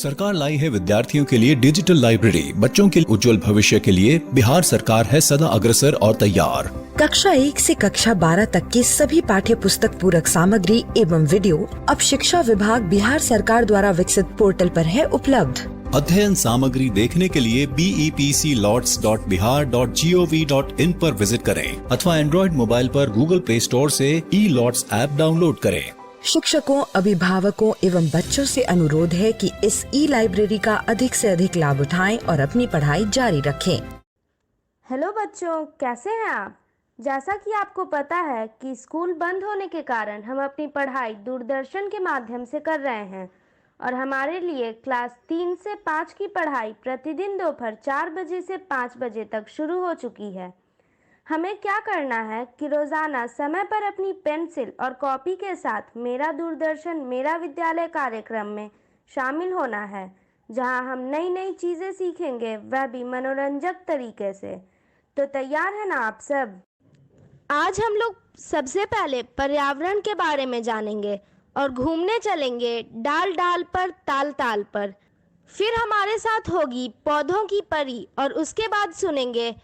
सरकार लाई है विद्यार्थियों के लिए डिजिटल लाइब्रेरी। बच्चों के उज्जवल भविष्य के लिए बिहार सरकार है सदा अग्रसर और तैयार। कक्षा 1 से कक्षा 12 तक की सभी पाठ्य पुस्तक पूरक सामग्री एवं वीडियो अब शिक्षा विभाग बिहार सरकार द्वारा विकसित पोर्टल पर है उपलब्ध। अध्ययन सामग्री देखने के लिए BEPCLots.bihar.gov.in पर विजिट करें अथवा एंड्रॉइड मोबाइल पर गूगल प्ले स्टोर से E-Lots ऐप डाउनलोड करें। शिक्षकों, अभिभावकों एवं बच्चों से अनुरोध है कि इस ई-लाइब्रेरी का अधिक से अधिक लाभ उठाएं और अपनी पढ़ाई जारी रखें। हेलो बच्चों, कैसे हैं आप? जैसा कि आपको पता है कि स्कूल बंद होने के कारण हम अपनी पढ़ाई दूरदर्शन के माध्यम से कर रहे हैं और हमारे लिए क्लास 3 से 5 की पढ़ाई प्रतिदिन दोपहर 4 बजे से 5 बजे तक शुरू हो चुकी है। हमें क्या करना है कि रोज़ाना समय पर अपनी पेंसिल और कॉपी के साथ मेरा दूरदर्शन मेरा विद्यालय कार्यक्रम में शामिल होना है, जहां हम नई नई चीज़ें सीखेंगे, वह भी मनोरंजक तरीके से। तो तैयार है ना आप सब? आज हम लोग सबसे पहले पर्यावरण के बारे में जानेंगे और घूमने चलेंगे डाल डाल पर ताल ताल पर। फिर हमारे साथ होगी पौधों की परी और उसके बाद सुनेंगे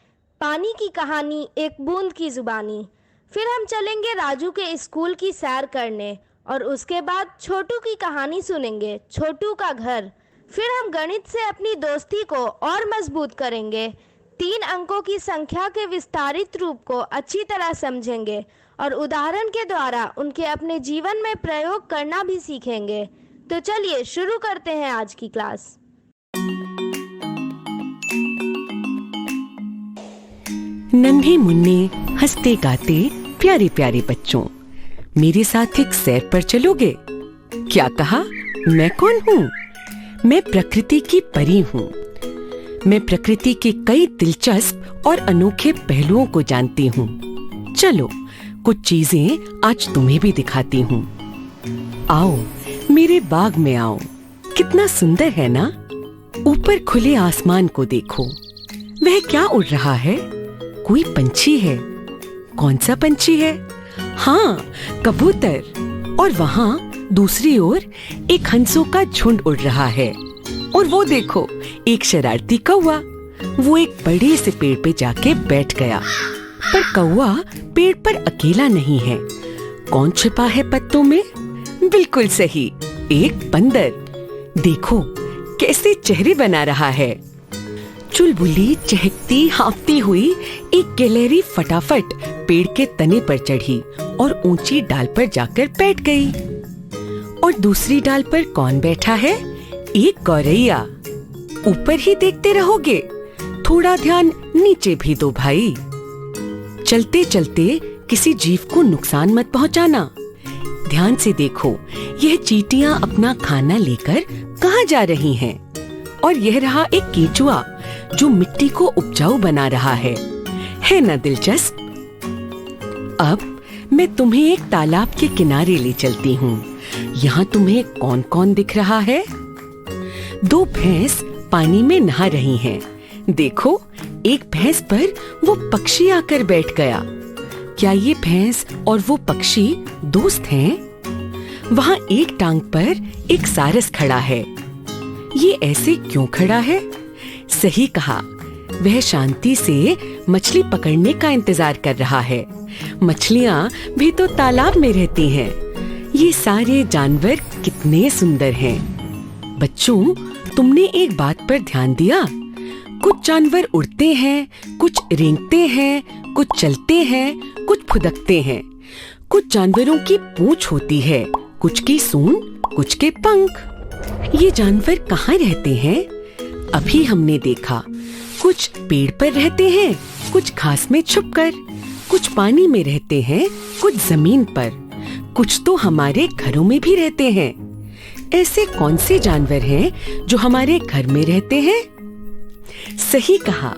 पानी की कहानी एक बूंद की जुबानी। फिर हम चलेंगे राजू के स्कूल की सैर करने और उसके बाद छोटू की कहानी सुनेंगे छोटू का घर। फिर हम गणित से अपनी दोस्ती को और मजबूत करेंगे, 3 अंकों की संख्या के विस्तारित रूप को अच्छी तरह समझेंगे और उदाहरण के द्वारा उनके अपने जीवन में प्रयोग करना भी सीखेंगे। तो चलिए शुरू करते हैं आज की क्लास। नन्हे मुन्ने हंसते गाते प्यारे प्यारे बच्चों, मेरे साथ एक सैर पर चलोगे? क्या कहा? मैं कौन हूँ? मैं प्रकृति की परी हूँ। मैं प्रकृति के कई दिलचस्प और अनोखे पहलुओं को जानती हूँ। चलो कुछ चीजें आज तुम्हें भी दिखाती हूँ। आओ मेरे बाग में आओ। कितना सुंदर है ना? ऊपर खुले आसमान को देखो। वह क्या उड़ रहा है? कोई पंछी है। कौन सा पंछी है? हाँ, कबूतर। और वहाँ दूसरी ओर एक हंसों का झुंड उड़ रहा है। और वो देखो, एक शरारती कौवा। वो एक बड़े से पेड़ पे जाके बैठ गया। पर कौवा पेड़ पर अकेला नहीं है। कौन छिपा है पत्तों में? बिल्कुल सही, एक बंदर। देखो कैसे चेहरे बना रहा है। चुलबुली चहकती हाँफती हुई एक गिलहरी फटाफट पेड़ के तने पर चढ़ी और ऊंची डाल पर जाकर बैठ गई। और दूसरी डाल पर कौन बैठा है? एक गौरैया। ऊपर ही देखते रहोगे? थोड़ा ध्यान नीचे भी दो भाई। चलते चलते किसी जीव को नुकसान मत पहुंचाना। ध्यान से देखो, यह चींटियां अपना खाना लेकर कहाँ जा रही हैं? और यह रहा एक केंचुआ जो मिट्टी को उपजाऊ बना रहा है ना दिलचस्प? अब मैं तुम्हें एक तालाब के किनारे ले चलती हूँ। यहाँ तुम्हें कौन कौन दिख रहा है? 2 भैंस पानी में नहा रही हैं। देखो, एक भैंस पर वो पक्षी आकर बैठ गया। क्या ये भैंस और वो पक्षी दोस्त हैं? वहाँ एक टांग पर एक सारस खड़ा है। ये ऐसे क्यों खड़ा है? सही कहा, वह शांति से मछली पकड़ने का इंतजार कर रहा है। मछलियाँ भी तो तालाब में रहती हैं। ये सारे जानवर कितने सुंदर हैं। बच्चों, तुमने एक बात पर ध्यान दिया? कुछ जानवर उड़ते हैं, कुछ रेंगते हैं, कुछ चलते हैं, कुछ फुदकते हैं। कुछ जानवरों की पूंछ होती है, कुछ की सूंड, कुछ के पंख। ये जानवर कहाँ रहते हैं? अभी हमने देखा, कुछ पेड़ पर रहते हैं, कुछ घास में छुपकर, कुछ पानी में रहते हैं, कुछ जमीन पर, कुछ तो हमारे घरों में भी रहते हैं। ऐसे कौन से जानवर हैं जो हमारे घर में रहते हैं? सही कहा,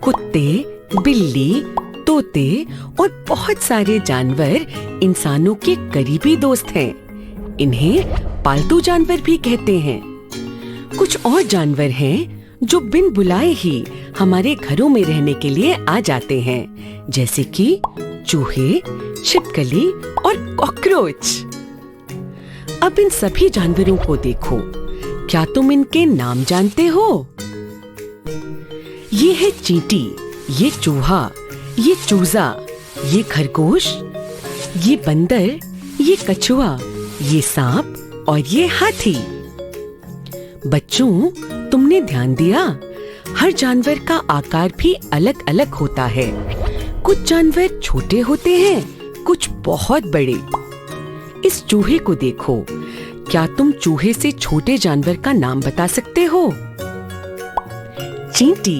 कुत्ते, बिल्ली, तोते और बहुत सारे जानवर इंसानों के करीबी दोस्त हैं। इन्हें पालतू जानवर भी कहते हैं। कुछ और जानवर हैं जो बिन बुलाए ही हमारे घरों में रहने के लिए आ जाते हैं, जैसे कि चूहे, छिपकली और कॉकरोच। अब इन सभी जानवरों को देखो, क्या तुम इनके नाम जानते हो? ये है चींटी, ये चूहा, ये चूजा, ये खरगोश, ये बंदर, ये कछुआ, ये सांप और ये हाथी। बच्चों, तुमने ध्यान दिया? हर जानवर का आकार भी अलग अलग होता है। कुछ जानवर छोटे होते हैं, कुछ बहुत बड़े। इस चूहे को देखो, क्या तुम चूहे से छोटे जानवर का नाम बता सकते हो? चींटी।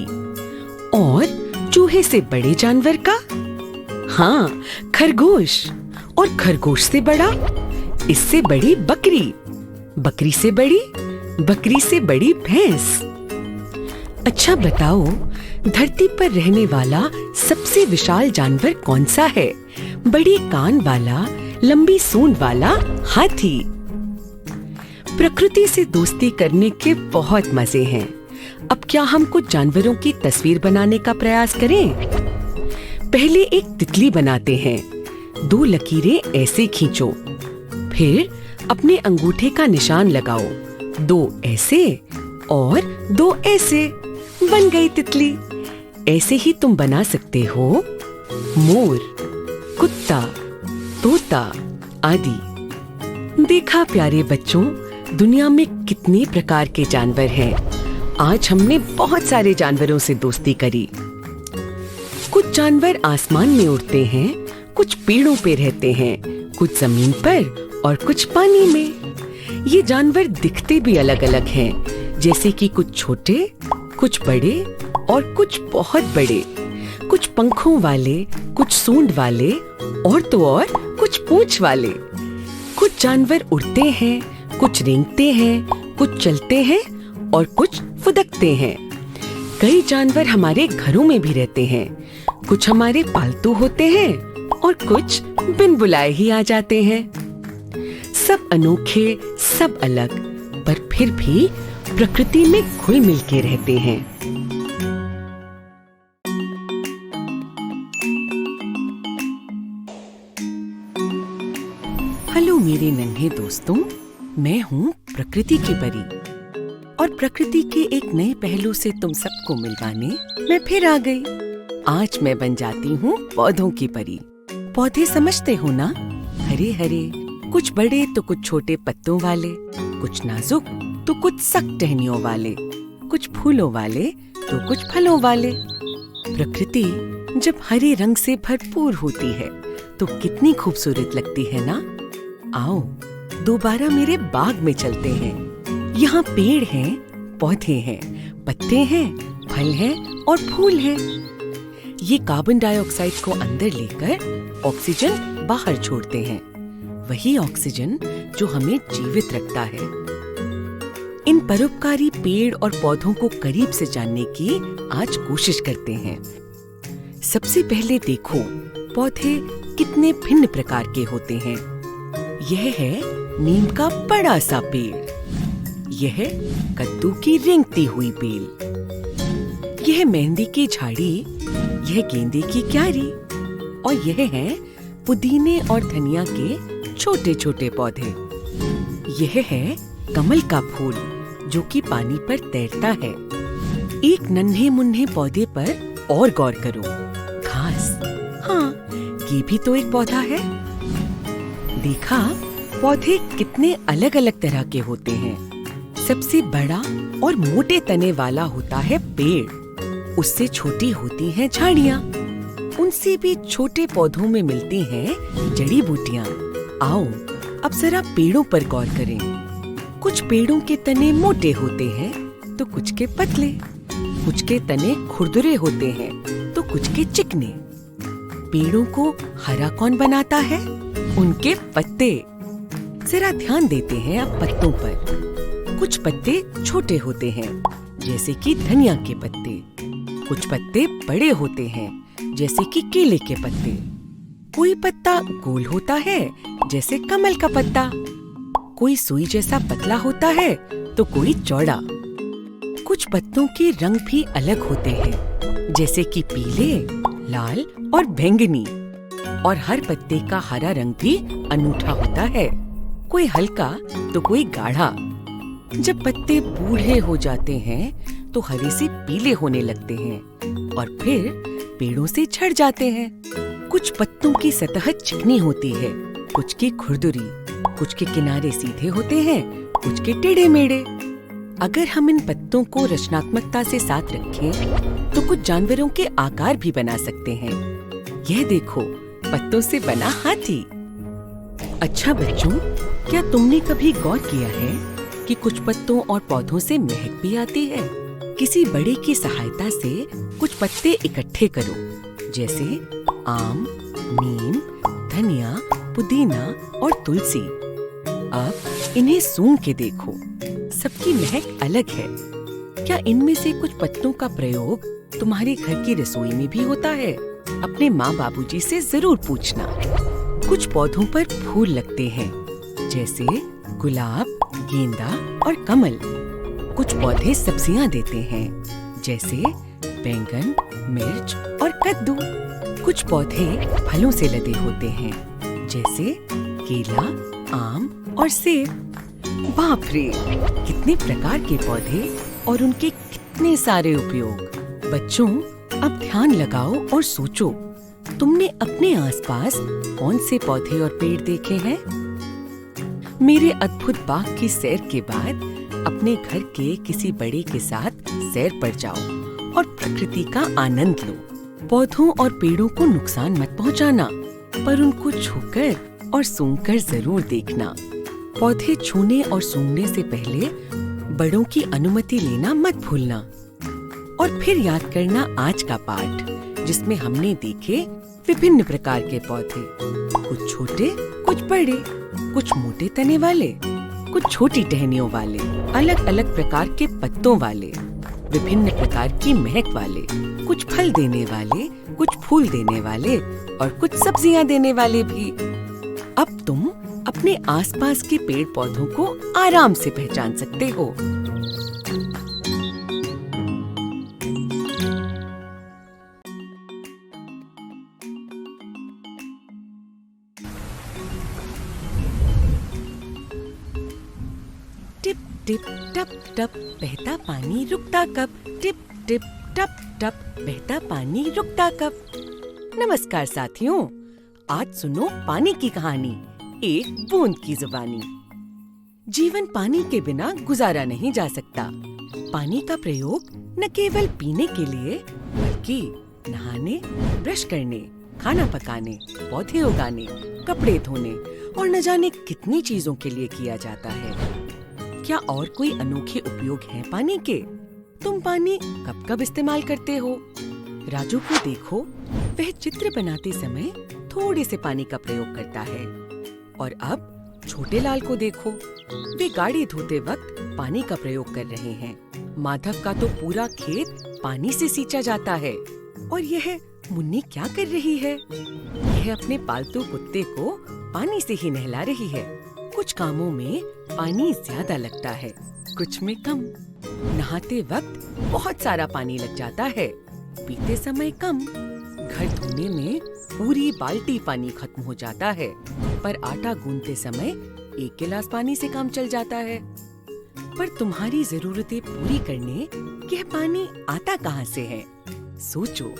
और चूहे से बड़े जानवर का? हाँ, खरगोश। और खरगोश से बड़ा? इससे बड़ी बकरी। बकरी से बड़ी? बकरी से बड़ी भैंस। अच्छा बताओ, धरती पर रहने वाला सबसे विशाल जानवर कौन सा है? बड़े कान वाला, लंबी सूंड वाला हाथी। प्रकृति से दोस्ती करने के बहुत मजे हैं। अब क्या हम कुछ जानवरों की तस्वीर बनाने का प्रयास करें? पहले एक तितली बनाते हैं। 2 लकीरें ऐसे खींचो, फिर अपने अंगूठे का निशान लगाओ। 2 ऐसे और 2 ऐसे, बन गई तितली। ऐसे ही तुम बना सकते हो मोर, कुत्ता, तोता आदि। देखा प्यारे बच्चों, दुनिया में कितने प्रकार के जानवर हैं। आज हमने बहुत सारे जानवरों से दोस्ती करी। कुछ जानवर आसमान में उड़ते हैं, कुछ पेड़ों पे रहते हैं, कुछ जमीन पर और कुछ पानी में। ये जानवर दिखते भी अलग अलग हैं, जैसे कि कुछ छोटे, कुछ बड़े और कुछ बहुत बड़े। कुछ पंखों वाले, कुछ सूंड वाले और तो और कुछ पूंछ वाले। कुछ जानवर उड़ते हैं, कुछ रेंगते हैं, कुछ चलते हैं और कुछ फुदकते हैं। कई जानवर हमारे घरों में भी रहते हैं। कुछ हमारे पालतू होते हैं और कुछ बिन बुलाए ही आ जाते हैं। सब अनोखे, सब अलग, पर फिर भी प्रकृति में घुल मिल के रहते हैं। हेलो मेरे नन्हे दोस्तों, मैं हूँ प्रकृति की परी और प्रकृति के एक नए पहलू से तुम सबको मिलवाने मैं फिर आ गई। आज मैं बन जाती हूँ पौधों की परी। पौधे समझते हो ना? हरे हरे, कुछ बड़े तो कुछ छोटे पत्तों वाले, कुछ नाजुक तो कुछ सख्त टहनियों वाले, कुछ फूलों वाले तो कुछ फलों वाले। प्रकृति जब हरे रंग से भरपूर होती है तो कितनी खूबसूरत लगती है ना? आओ दोबारा मेरे बाग में चलते हैं। यहाँ पेड़ हैं, पौधे हैं, पत्ते हैं, फल हैं और फूल हैं। ये कार्बन डाइऑक्साइड को अंदर लेकर ऑक्सीजन बाहर छोड़ते हैं। वही ऑक्सीजन जो हमें जीवित रखता है। इन परोपकारी पेड़ और पौधों को करीब से जानने की आज कोशिश करते हैं। सबसे पहले देखो, पौधे कितने भिन्न प्रकार के होते हैं। यह है नीम का बड़ा सा पेड़, यह कद्दू की रेंगती हुई बेल, यह मेहंदी की झाड़ी, यह गेंदे की क्यारी और यह है पुदीने और धनिया के छोटे छोटे पौधे। यह है कमल का फूल जो कि पानी पर तैरता है। एक नन्हे मुन्ने पौधे पर और गौर करो, घास। हाँ, ये भी तो एक पौधा है। देखा, पौधे कितने अलग अलग तरह के होते हैं। सबसे बड़ा और मोटे तने वाला होता है पेड़, उससे छोटी होती हैं झाड़ियाँ, उनसे भी छोटे पौधों में मिलती हैं जड़ी बूटियाँ। आओ अब जरा पेड़ों पर गौर करें। कुछ पेड़ों के तने मोटे होते हैं तो कुछ के पतले, कुछ के तने खुरदुरे होते हैं तो कुछ के चिकने। पेड़ों को हरा कौन बनाता है? उनके पत्ते। जरा ध्यान देते हैं अब पत्तों पर। कुछ पत्ते छोटे होते हैं जैसे कि धनिया के पत्ते, कुछ पत्ते बड़े होते हैं जैसे कि केले के पत्ते। कोई पत्ता गोल होता है जैसे कमल का पत्ता, कोई सुई जैसा पतला होता है तो कोई चौड़ा। कुछ पत्तों के रंग भी अलग होते हैं जैसे कि पीले, लाल और बैंगनी। और हर पत्ते का हरा रंग भी अनूठा होता है, कोई हल्का तो कोई गाढ़ा। जब पत्ते बूढ़े हो जाते हैं तो हरे से पीले होने लगते हैं और फिर पेड़ों से झड़ जाते हैं। कुछ पत्तों की सतह चिकनी होती है, कुछ की खुरदुरी, कुछ के किनारे सीधे होते हैं, कुछ के टेढ़े मेढ़े। अगर हम इन पत्तों को रचनात्मकता से साथ रखें तो कुछ जानवरों के आकार भी बना सकते हैं। यह देखो, पत्तों से बना हाथी। अच्छा बच्चों, क्या तुमने कभी गौर किया है कि कुछ पत्तों और पौधों से महक भी आती है? किसी बड़े की सहायता से कुछ पत्ते इकट्ठे करो, जैसे आम, नीम, धनिया, पुदीना और तुलसी। अब इन्हें सूंघ के देखो, सबकी महक अलग है। क्या इनमें से कुछ पत्तों का प्रयोग तुम्हारे घर की रसोई में भी होता है? अपने माँ बाबूजी से जरूर पूछना। कुछ पौधों पर फूल लगते हैं, जैसे गुलाब, गेंदा और कमल। कुछ पौधे सब्जियां देते हैं, जैसे बैंगन, मिर्च और कद्दू। कुछ पौधे फलों से लदे होते हैं, जैसे केला, आम और सेब। बाप रे, कितने प्रकार के पौधे और उनके कितने सारे उपयोग। बच्चों, अब ध्यान लगाओ और सोचो, तुमने अपने आसपास कौन से पौधे और पेड़ देखे हैं? मेरे अद्भुत बाग की सैर के बाद अपने घर के किसी बड़े के साथ सैर पर जाओ और प्रकृति का आनंद लो। पौधों और पेड़ों को नुकसान मत पहुंचाना, पर उनको छूकर और सूंघकर जरूर देखना। पौधे छूने और सूंघने से पहले बड़ों की अनुमति लेना मत भूलना। और फिर याद करना आज का पाठ, जिसमें हमने देखे विभिन्न प्रकार के पौधे, कुछ छोटे, कुछ बड़े, कुछ मोटे तने वाले, कुछ छोटी टहनियों वाले, अलग अलग प्रकार के पत्तों वाले, विभिन्न प्रकार की महक वाले, कुछ फल देने वाले, कुछ फूल देने वाले और कुछ सब्जियां देने वाले भी। अब तुम अपने आसपास के पेड़ पौधों को आराम से पहचान सकते हो। टिप टिप टप टप बहता पानी रुकता कब, टिप टिप टप टप बहता पानी रुकता कब। नमस्कार साथियों, आज सुनो पानी की कहानी, एक बूंद की जुबानी। जीवन पानी के बिना गुजारा नहीं जा सकता। पानी का प्रयोग न केवल पीने के लिए, बल्कि नहाने, ब्रश करने, खाना पकाने, पौधे उगाने, कपड़े धोने और न जाने कितनी चीजों के लिए किया जाता है। क्या और कोई अनोखे उपयोग हैं पानी के? तुम पानी कब कब इस्तेमाल करते हो? राजू को देखो, वह चित्र बनाते समय थोड़े से पानी का प्रयोग करता है। और अब छोटे लाल को देखो, वे गाड़ी धोते वक्त पानी का प्रयोग कर रहे हैं। माधव का तो पूरा खेत पानी से सींचा जाता है। और यह मुन्नी क्या कर रही है? यह अपने पालतू कुत्ते को पानी से ही नहला रही है। कुछ कामों में पानी ज्यादा लगता है, कुछ में कम। नहाते वक्त बहुत सारा पानी लग जाता है, पीते समय कम। घर धोने में पूरी बाल्टी पानी खत्म हो जाता है, पर आटा गूंथते समय 1 गिलास पानी से काम चल जाता है। पर तुम्हारी जरूरतें पूरी करने यह पानी आता कहाँ से है? सोचो,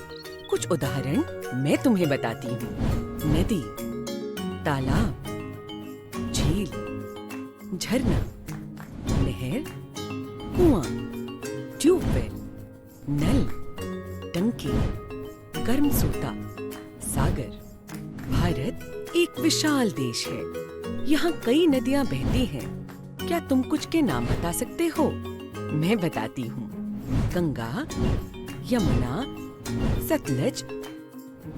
कुछ उदाहरण मैं तुम्हें बताती हूँ। नदी, तालाब, झील, झरना, नहर, कुआं, ट्यूबवेल, नल, टंकी, गर्म सोता, सागर। भारत एक विशाल देश है। यहाँ कई नदियाँ बहती हैं। क्या तुम कुछ के नाम बता सकते हो? मैं बताती हूँ। गंगा, यमुना, सतलज,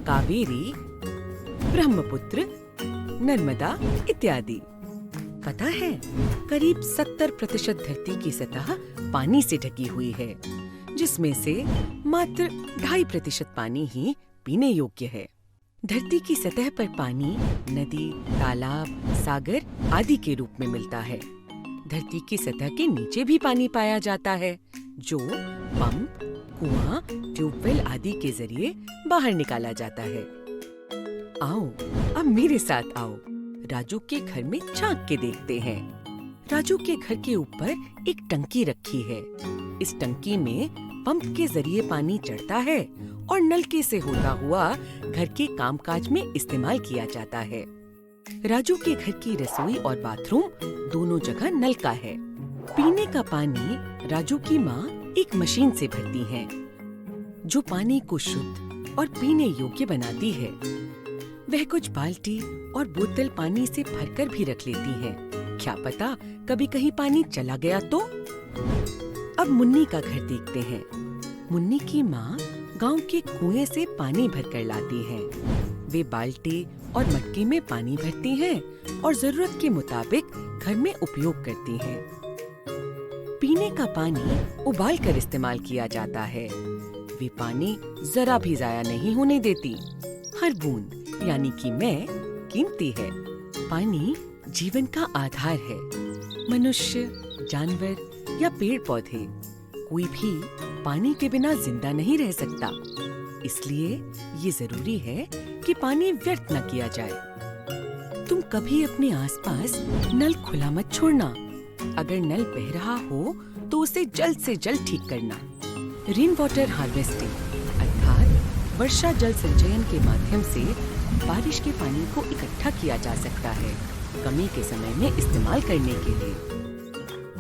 कावेरी, ब्रह्मपुत्र, नर्मदा इत्यादि। पता है, करीब 70% धरती की सतह पानी से ढकी हुई है, जिसमें से मात्र 2.5% पानी ही पीने योग्य है। धरती की सतह पर पानी नदी, तालाब, सागर आदि के रूप में मिलता है। धरती की सतह के नीचे भी पानी पाया जाता है, जो पंप, कुआं, ट्यूबवेल आदि के जरिए बाहर निकाला जाता है। आओ, अब मेरे साथ आओ, राजू के घर में झांक के देखते हैं। राजू के घर के ऊपर एक टंकी रखी है। इस टंकी में पंप के जरिए पानी चढ़ता है और नलके से होता हुआ घर के कामकाज में इस्तेमाल किया जाता है। राजू के घर की रसोई और बाथरूम दोनों जगह नल का है। पीने का पानी राजू की माँ एक मशीन से भरती है, जो पानी को शुद्ध और पीने योग्य बनाती है। वह कुछ बाल्टी और बोतल पानी से भरकर भी रख लेती है। क्या पता कभी कहीं पानी चला गया तो। अब मुन्नी का घर देखते हैं। मुन्नी की माँ गांव के कुएं से पानी भरकर लाती है। वे बाल्टी और मटके में पानी भरती हैं और जरूरत के मुताबिक घर में उपयोग करती हैं। पीने का पानी उबाल कर इस्तेमाल किया जाता है। वे पानी जरा भी जाया नहीं होने देती। हर बूंद यानी कि मैं कीमती है। पानी जीवन का आधार है। मनुष्य, जानवर या पेड़ पौधे कोई भी पानी के बिना जिंदा नहीं रह सकता। इसलिए ये जरूरी है कि पानी व्यर्थ न किया जाए। तुम कभी अपने आसपास नल खुला मत छोड़ना। अगर नल बह रहा हो तो उसे जल्द से जल्द ठीक करना। रेन वाटर हार्वेस्टिंग अर्थात वर्षा जल संचयन के माध्यम से बारिश के पानी को इकट्ठा किया जा सकता है, कमी के समय में इस्तेमाल करने के लिए।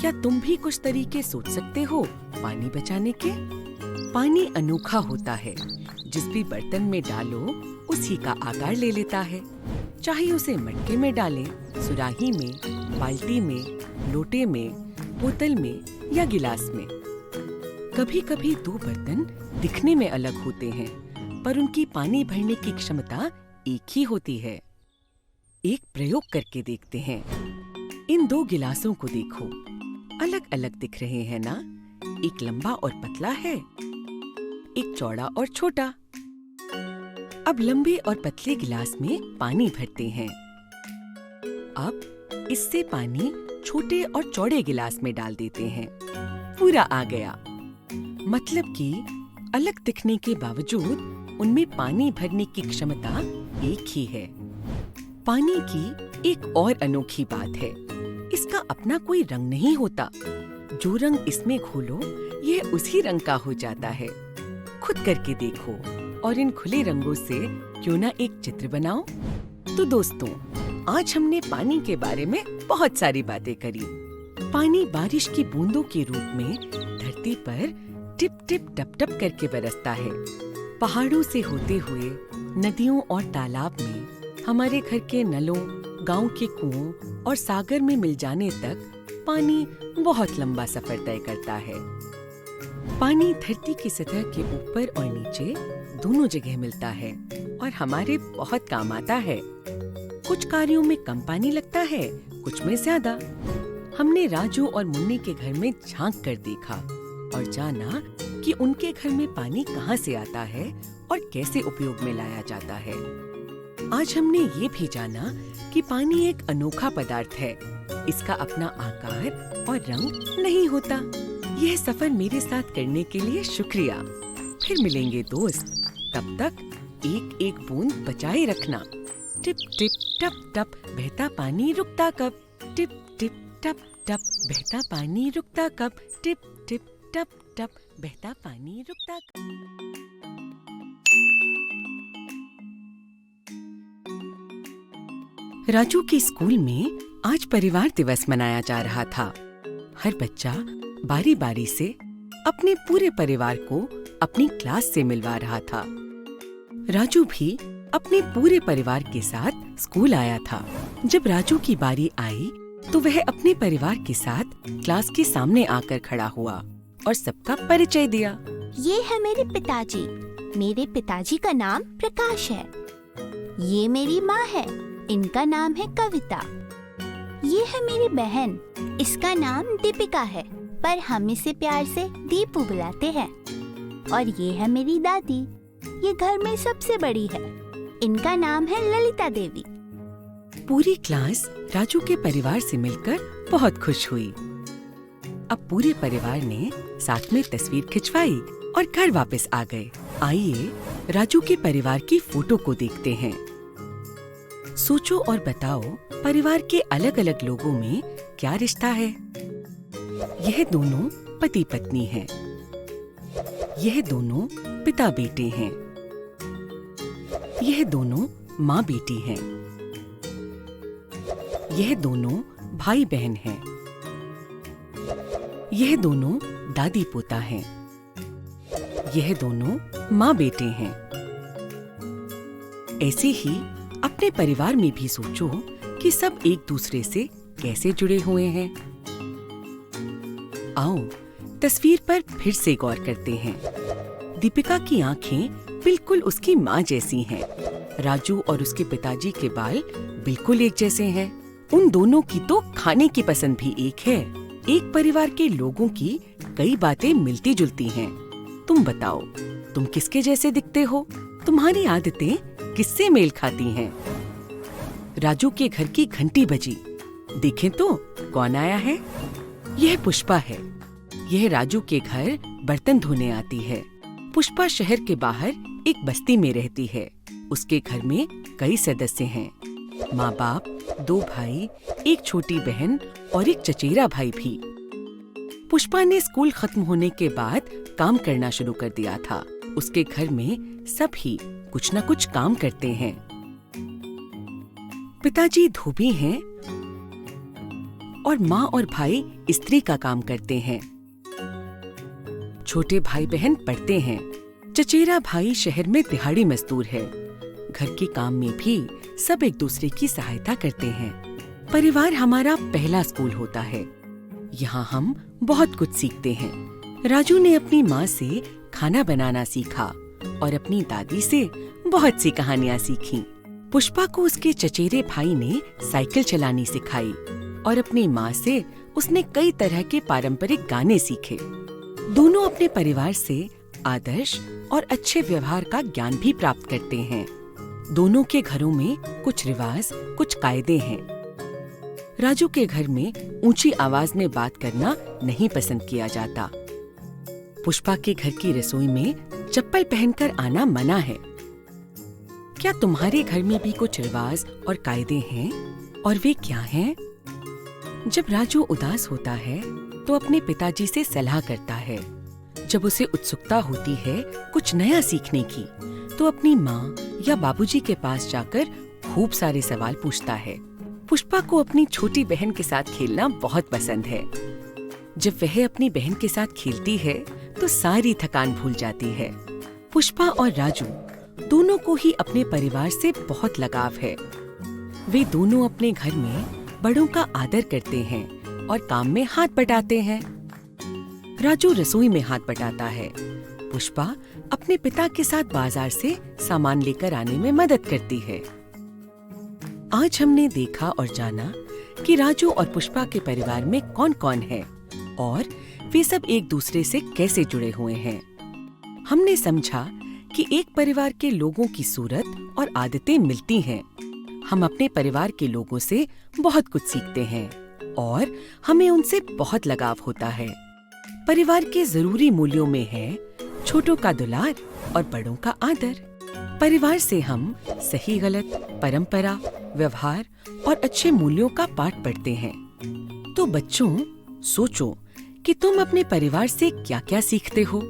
क्या तुम भी कुछ तरीके सोच सकते हो पानी बचाने के? पानी अनोखा होता है। जिस भी बर्तन में डालो उसी का आकार ले लेता है। चाहे उसे मटके में डालें, सुराही में, बाल्टी में, लोटे में, बोतल में या गिलास में। कभी कभी दो बर्तन दिखने में अलग होते हैं, पर उनकी पानी भरने की क्षमता एक ही होती है। एक प्रयोग करके देखते हैं। इन दो गिलासों को देखो, अलग अलग दिख रहे हैं ना? एक लंबा और पतला है, एक चौड़ा और छोटा। अब लंबे और पतले गिलास में पानी भरते हैं। अब इससे पानी छोटे और चौड़े गिलास में डाल देते हैं। पूरा आ गया। मतलब कि अलग दिखने के बावजूद उनमें पानी भरने की क्षमता एक ही है। पानी की एक और अनोखी बात है, इसका अपना कोई रंग नहीं होता। जो रंग इसमें घोलो यह उसी रंग का हो जाता है। खुद करके देखो और इन खुले रंगों से क्यों ना एक चित्र बनाओ। तो दोस्तों, आज हमने पानी के बारे में बहुत सारी बातें करी। पानी बारिश की बूंदों के रूप में धरती पर टिप टिप टप टप करके बरसता है। पहाड़ों से होते हुए नदियों और तालाब में, हमारे घर के नलों, गांव के कुओं और सागर में मिल जाने तक पानी बहुत लंबा सफर तय करता है। पानी धरती की सतह के ऊपर और नीचे दोनों जगह मिलता है और हमारे बहुत काम आता है। कुछ कार्यों में कम पानी लगता है, कुछ में ज्यादा। हमने राजू और मुन्नी के घर में झांक कर देखा और जाना कि उनके घर में पानी कहाँ से आता है और कैसे उपयोग में लाया जाता है। आज हमने ये भी जाना कि पानी एक अनोखा पदार्थ है। इसका अपना आकार और रंग नहीं होता। यह सफर मेरे साथ करने के लिए शुक्रिया। फिर मिलेंगे दोस्त। तब तक एक एक बूंद बचाए रखना। टिप टिप टप टप बहता पानी रुकता कब? टिप टिप टप टप बहता पानी रुकता कब? टिप टिप टप टप बहता पानी रुकता कब? राजू के स्कूल में आज परिवार दिवस मनाया जा रहा था। हर बच्चा बारी बारी से अपने पूरे परिवार को अपनी क्लास से मिलवा रहा था। राजू भी अपने पूरे परिवार के साथ स्कूल आया था। जब राजू की बारी आई तो वह अपने परिवार के साथ क्लास के सामने आकर खड़ा हुआ और सबका परिचय दिया। ये है मेरे पिताजी। मेरे पिताजी का नाम प्रकाश है। ये मेरी माँ है, इनका नाम है कविता। ये है मेरी बहन, इसका नाम दीपिका है, पर हम इसे प्यार से दीपू बुलाते हैं। और ये है मेरी दादी, ये घर में सबसे बड़ी है, इनका नाम है ललिता देवी। पूरी क्लास राजू के परिवार से मिलकर बहुत खुश हुई। अब पूरे परिवार ने साथ में तस्वीर खिंचवाई और घर वापस आ गए। आइए राजू के परिवार की फोटो को देखते हैं। सोचो और बताओ, परिवार के अलग अलग लोगों में क्या रिश्ता है? यह दोनों पति पत्नी हैं। यह दोनों पिता बेटे हैं। यह दोनों माँ बेटी हैं। यह दोनों भाई बहन हैं। यह दोनों दादी पोता हैं। यह दोनों माँ बेटे हैं। ऐसे ही अपने परिवार में भी सोचो कि सब एक दूसरे से कैसे जुड़े हुए हैं। आओ तस्वीर पर फिर से गौर करते हैं। दीपिका की आंखें बिल्कुल उसकी माँ जैसी हैं। राजू और उसके पिताजी के बाल बिल्कुल एक जैसे हैं। उन दोनों की तो खाने की पसंद भी एक है। एक परिवार के लोगों की कई बातें मिलती जुलती हैं। तुम बताओ, तुम किसके जैसे दिखते हो? तुम्हारी आदतें किससे मेल खाती हैं? राजू के घर की घंटी बजी। देखें तो कौन आया है? यह पुष्पा है। यह राजू के घर बर्तन धोने आती है। पुष्पा शहर के बाहर एक बस्ती में रहती है। उसके घर में कई सदस्य हैं। माँ बाप, 2 भाई, एक छोटी बहन और एक चचेरा भाई भी। पुष्पा ने स्कूल खत्म होने के बाद काम करना शुरू कर दिया था। उसके घर में सभी कुछ न कुछ काम करते हैं। पिताजी धोबी हैं और माँ और भाई स्त्री का काम करते हैं। छोटे भाई बहन पढ़ते हैं। चचेरा भाई शहर में दिहाड़ी मजदूर है। घर के काम में भी सब एक दूसरे की सहायता करते हैं। परिवार हमारा पहला स्कूल होता है। यहाँ हम बहुत कुछ सीखते हैं। राजू ने अपनी माँ से खाना बनाना सीखा और अपनी दादी से बहुत सी कहानियाँ सीखी। पुष्पा को उसके चचेरे भाई ने साइकिल चलानी सिखाई और अपनी माँ से उसने कई तरह के पारंपरिक गाने सीखे। दोनों अपने परिवार से आदर्श और अच्छे व्यवहार का ज्ञान भी प्राप्त करते हैं। दोनों के घरों में कुछ रिवाज, कुछ कायदे हैं। राजू के घर में ऊंची आवाज में बात करना नहीं पसंद किया जाता। पुष्पा के घर की रसोई में चप्पल पहनकर आना मना है। क्या तुम्हारे घर में भी कुछ रिवाज और कायदे हैं? और वे क्या हैं? जब राजू उदास होता है तो अपने पिताजी से सलाह करता है। जब उसे उत्सुकता होती है कुछ नया सीखने की, तो अपनी माँ या बाबूजी के पास जाकर खूब सारे सवाल पूछता है। पुष्पा को अपनी छोटी बहन के साथ खेलना बहुत पसंद है। जब वह अपनी बहन के साथ खेलती है तो सारी थकान भूल जाती है। पुष्पा और राजू दोनों को ही अपने परिवार से बहुत लगाव है। वे दोनों अपने घर में बड़ों का आदर करते हैं और काम में हाथ बटाते हैं। राजू रसोई में हाथ बटाता है। पुष्पा अपने पिता के साथ बाजार से सामान लेकर आने में मदद करती है। आज हमने देखा और जाना कि राजू और पुष्पा के परिवार में कौन कौन है और वे सब एक दूसरे से कैसे जुड़े हुए हैं। हमने समझा कि एक परिवार के लोगों की सूरत और आदतें मिलती हैं। हम अपने परिवार के लोगों से बहुत कुछ सीखते हैं और हमें उनसे बहुत लगाव होता है। परिवार के जरूरी मूल्यों में है छोटों का दुलार और बड़ों का आदर। परिवार से हम सही गलत, परंपरा, व्यवहार और अच्छे मूल्यों का पाठ पढ़ते हैं। तो बच्चों, सोचो कि तुम अपने परिवार से क्या क्या सीखते हो।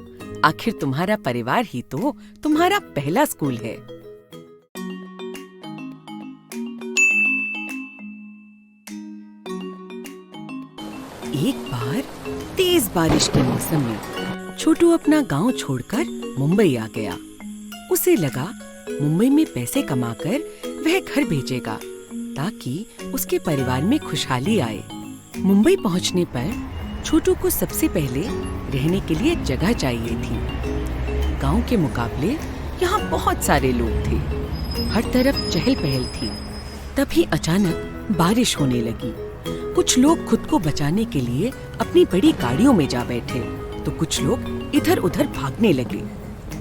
आखिर तुम्हारा परिवार ही तो तुम्हारा पहला स्कूल है। एक बार तेज बारिश के मौसम में छोटू अपना गांव छोड़कर मुंबई आ गया। उसे लगा मुंबई में पैसे कमाकर वह घर भेजेगा ताकि उसके परिवार में खुशहाली आए। मुंबई पहुंचने पर छोटू को सबसे पहले रहने के लिए जगह चाहिए थी। गांव के मुकाबले यहाँ बहुत सारे लोग थे। हर तरफ चहल पहल थी। तभी अचानक बारिश होने लगी। कुछ लोग खुद को बचाने के लिए अपनी बड़ी गाड़ियों में जा बैठे तो कुछ लोग इधर उधर भागने लगे।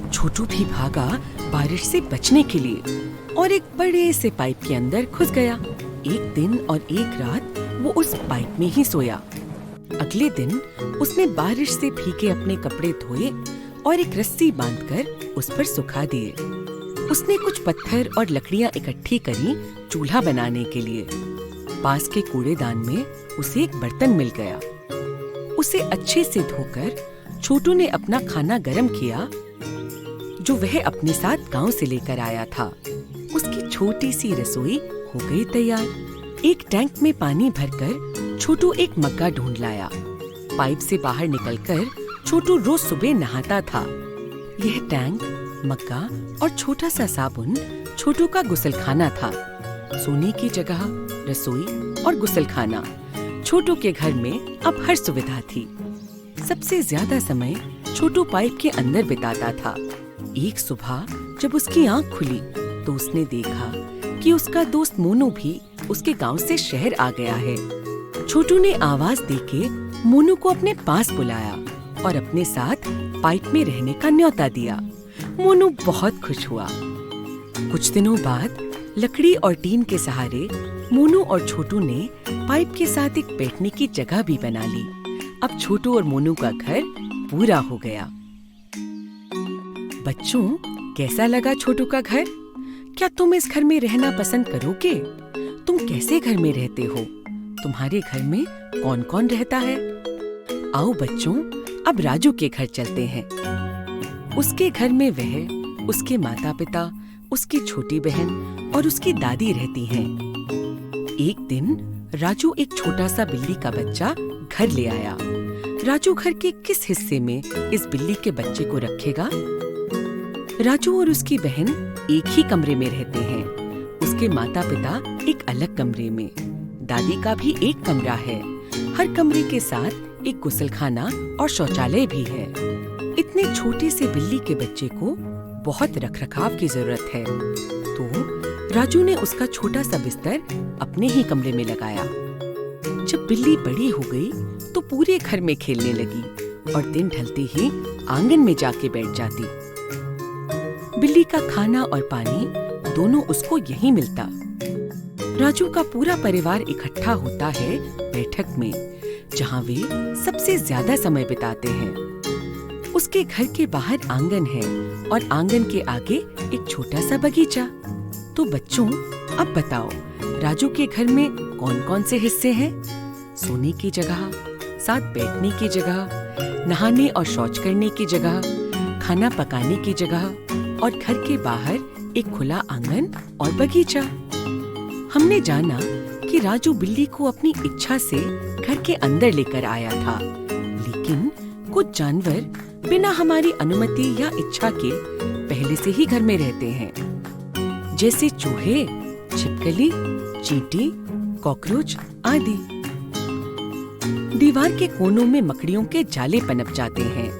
छोटू भी भागा बारिश से बचने के लिए और एक बड़े से पाइप के अंदर घुस गया। एक दिन और एक रात वो उस पाइप में ही सोया। अगले दिन उसने बारिश से भीगे अपने कपड़े धोए और एक रस्सी बांधकर उस पर सुखा दिए। उसने कुछ पत्थर और लकड़ियां इकट्ठी करी चूल्हा बनाने के लिए। पास के कूड़ेदान में उसे एक बर्तन मिल गया। उसे अच्छे से धोकर छोटू ने अपना खाना गर्म किया जो वह अपने साथ गांव से लेकर आया था। उसकी छोटी सी रसोई हो गई तैयार। एक टैंक में पानी भरकर छोटू एक मग्गा ढूंढ लाया। पाइप से बाहर निकलकर छोटू रोज सुबह नहाता था। यह टैंक, मग्गा और छोटा सा साबुन छोटू का गुसलखाना था। सोने की जगह, रसोई और गुसलखाना। छोटू के घर में अब हर सुविधा थी। सबसे ज्यादा समय छोटू पाइप के अंदर बिताता था। एक सुबह जब उसकी आंख खुली तो उसने देखा कि उसका दोस्त मोनू भी उसके गांव से शहर आ गया है। छोटू ने आवाज देके मोनू को अपने पास बुलाया और अपने साथ पाइप में रहने का न्योता दिया। मोनू बहुत खुश हुआ। कुछ दिनों बाद लकड़ी और टीन के सहारे मोनू और छोटू ने पाइप के साथ एक बैठने की जगह भी बना ली। अब छोटू और मोनू का घर पूरा हो गया। बच्चों, कैसा लगा छोटू का घर? क्या तुम इस घर में रहना पसंद करोगे? तुम कैसे घर में रहते हो? तुम्हारे घर में कौन कौन रहता है? आओ बच्चों, अब राजू के घर चलते हैं। उसके घर में वह, उसके माता पिता, उसकी छोटी बहन और उसकी दादी रहती हैं। एक दिन राजू एक छोटा सा बिल्ली का बच्चा घर ले आया। राजू घर के किस हिस्से में इस बिल्ली के बच्चे को रखेगा? राजू और उसकी बहन एक ही कमरे में रहते हैं। उसके माता पिता एक अलग कमरे में। दादी का भी एक कमरा है। हर कमरे के साथ एक गुसलखाना और शौचालय भी है। इतने छोटे से बिल्ली के बच्चे को बहुत रखरखाव की जरूरत है, तो राजू ने उसका छोटा सा बिस्तर अपने ही कमरे में लगाया। जब बिल्ली बड़ी हो गई तो पूरे घर में खेलने लगी और दिन ढलते ही आंगन में जाके बैठ जाती। बिल्ली का खाना और पानी दोनों उसको यहीं मिलता। राजू का पूरा परिवार इकट्ठा होता है बैठक में, जहाँ वे सबसे ज्यादा समय बिताते हैं। उसके घर के बाहर आंगन है और आंगन के आगे एक छोटा सा बगीचा। तो बच्चों, अब बताओ, राजू के घर में कौन कौन से हिस्से हैं? सोने की जगह, साथ बैठने की जगह, नहाने और शौच करने की जगह, खाना पकाने की जगह और घर के बाहर एक खुला आंगन और बगीचा। हमने जाना कि राजू बिल्ली को अपनी इच्छा से घर के अंदर लेकर आया था, लेकिन कुछ जानवर बिना हमारी अनुमति या इच्छा के पहले से ही घर में रहते हैं, जैसे चूहे, छिपकली, चींटी, कॉकरोच आदि। दीवार के कोनों में मकड़ियों के जाले पनप जाते हैं।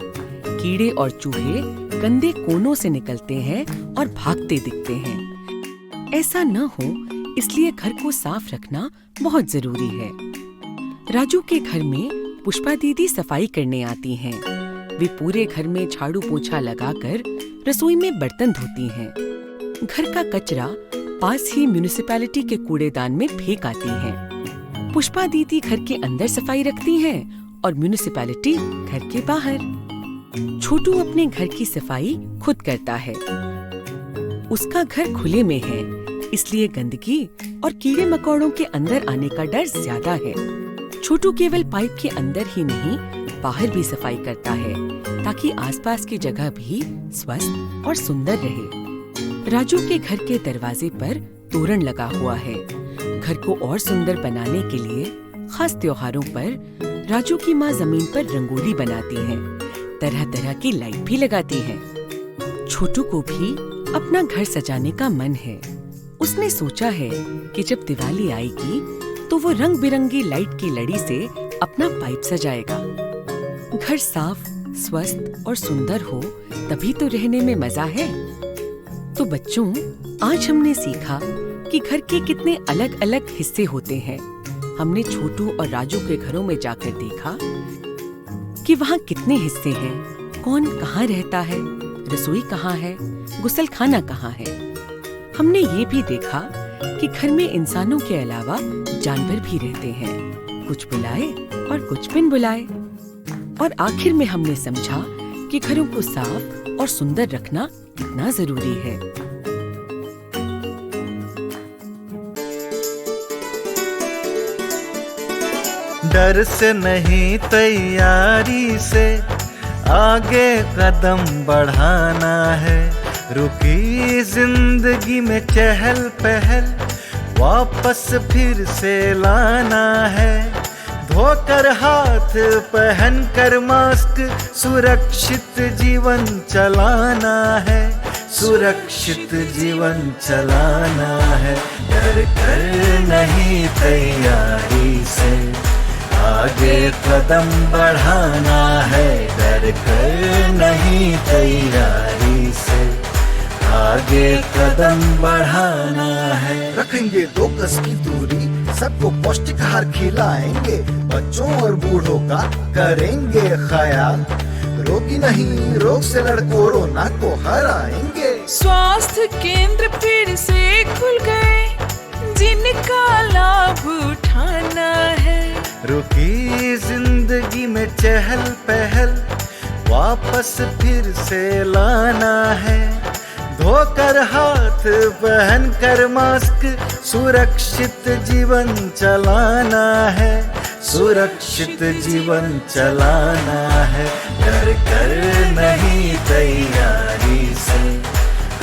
कीड़े और चूहे गंदे कोनों से निकलते हैं और भागते दिखते हैं। ऐसा न हो इसलिए घर को साफ रखना बहुत जरूरी है। राजू के घर में पुष्पा दीदी सफाई करने आती हैं। वे पूरे घर में झाड़ू पोछा लगाकर रसोई में बर्तन धोती हैं। घर का कचरा पास ही म्युनिसिपैलिटी के कूड़ेदान में फेंक आती हैं। पुष्पा दीदी घर के अंदर सफाई रखती हैं और म्युनिसिपैलिटी घर के बाहर। छोटू अपने घर की सफाई खुद करता है। उसका घर खुले में है, इसलिए गंदगी और कीड़े मकोड़ों के अंदर आने का डर ज्यादा है। छोटू केवल पाइप के अंदर ही नहीं, बाहर भी सफाई करता है, ताकि आसपास की जगह भी स्वस्थ और सुंदर रहे। राजू के घर के दरवाजे पर तोरण लगा हुआ है। घर को और सुंदर बनाने के लिए खास त्योहारों पर राजू की माँ जमीन पर रंगोली बनाती है, तरह तरह की लाइट भी लगाती है। छोटू को भी अपना घर सजाने का मन है। उसने सोचा है कि जब दिवाली आएगी तो वो रंग बिरंगी लाइट की लड़ी से अपना पाइप सजाएगा। घर साफ, स्वस्थ और सुंदर हो तभी तो रहने में मजा है। तो बच्चों, आज हमने सीखा कि घर के कितने अलग अलग हिस्से होते हैं। हमने छोटू और राजू के घरों में जाकर देखा कि वहाँ कितने हिस्से हैं, कौन कहाँ रहता है, रसोई कहाँ है, गुसलखाना कहाँ है। हमने ये भी देखा कि घर में इंसानों के अलावा जानवर भी रहते हैं, कुछ बुलाए और कुछ बिन बुलाए। और आखिर में हमने समझा कि घरों को साफ और सुंदर रखना कितना जरूरी है। डर से नहीं तैयारी से आगे कदम बढ़ाना है। रुकी जिंदगी में चहल पहल वापस फिर से लाना है। धोकर हाथ पहन कर मास्क सुरक्षित जीवन चलाना है। सुरक्षित जीवन चलाना है। डर कर नहीं तैयारी से आगे कदम बढ़ाना है। डर कर नहीं तैयारी से आगे कदम बढ़ाना है। रखेंगे 2 गज की दूरी, सबको पौष्टिक आहार खिलाएंगे, बच्चों और बूढ़ों का करेंगे ख्याल। रोगी नहीं, रोग से लड़ कोरोना को हराएंगे। स्वास्थ्य केंद्र फिर से खुल गए, जिनका लाभ उठाना है। रुकी जिंदगी में चहल पहल वापस फिर से लाना है। धोकर हाथ पहन कर मास्क सुरक्षित जीवन चलाना है। सुरक्षित जीवन चलाना है। डर कर नहीं तैयारी से